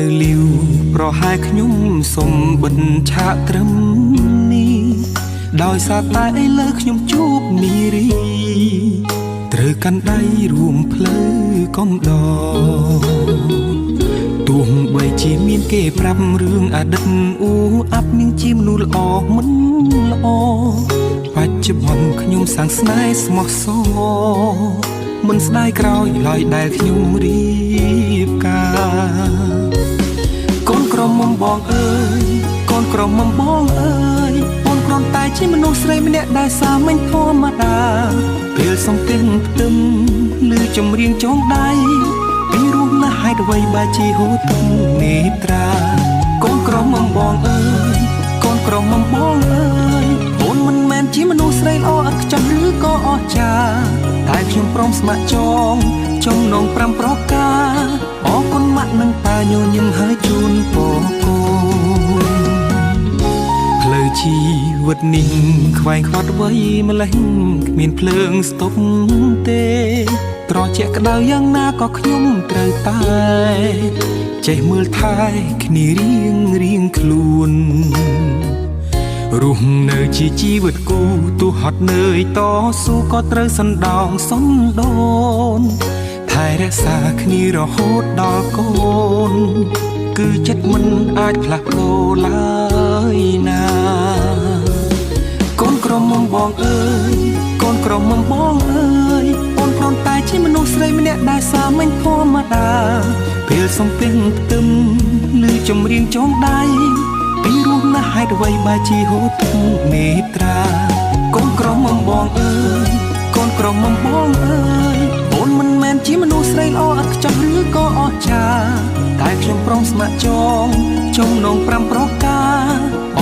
នៅលីវប្រហែលខ្ញុំសុំបិទឆាកត្រឹមនេះដោយសារតែឥឡូវខ្ញុំជួបនារីត្រូវកាន់ដៃរួមផ្លូវកំដរទោះបីជាមានគេប្រាប់រឿងអតីតអ៊ូអាប់នាងជាមនុស្សល្អមិនល្អបច្ចុប្បន្នខ្ញុំសាងស្នេហ៍ស្មោះសរមិនស្ដាយក្រោយឡើយដែលខ្ញុំរៀបការកូនក្រមុំបងអើយកូនក្រមុំបងអើយអូនគ្រាន់តែជាមនុស្សស្រីម្នាក់ដែលសាមញ្ញធម្មតាពេលសំទិញផ្ទឹមឬចម្រៀងចងដៃពីរស់ណាស់ហេតុអ្វីបើជាហូរទឹកនេត្រាកូនក្រមុំបងអើយកូនក្រមុំបងអើយអូនមិនមែនជាមនុស្សស្រីល្អឥតខ្ចោះឬក៏អស្ចារ្យតែខ្ញុំព្រមស្ម័គ្រចងចំណង5ប្រការអរគុណម៉ាក់និងតាញញឹមហើយជូនពរកូនផ្លូវជីវិតនេះខ្វែងខ្វាត់អ្វីម្លេះគ្មានភ្លើងស្ទប់ទេត្រជាក់ក្តៅយ៉ាងណាក៏ខ្ញុំត្រូវតែចេះមើលថែគ្នារៀងខ្លួនរស់នៅជាជីវិតគូទោះហត់នឿយតស៊ូក៏ត្រូវសណ្ដោងសន្ដូនថែរក្សាគ្នារហូតដល់កូនគឺចិត្តមិនអាចផ្លាស់ប្ដូរឡើយណាកូនក្រមុំបងអើយកូនក្រមុំបងអើយអូនគ្រាន់តែជាមនុស្សស្រីម្នាក់ដែលសាមញ្ញធម្មតាពេលសំពេញផ្ទឹមឬចម្រៀងចងដៃពីរស់ណាស់ហេតុអ្វីបើជាហូរទឹកនេត្រាកូនក្រមុំបងអើយកូនក្រមុំបងអើយអូនមិនមែនជាមនុស្សស្រីល្អឥតខ្ចោះឬក៏អស្ចារ្យតែខ្ញុំព្រមស្ម័គ្រចងចំណង5ប្រការអ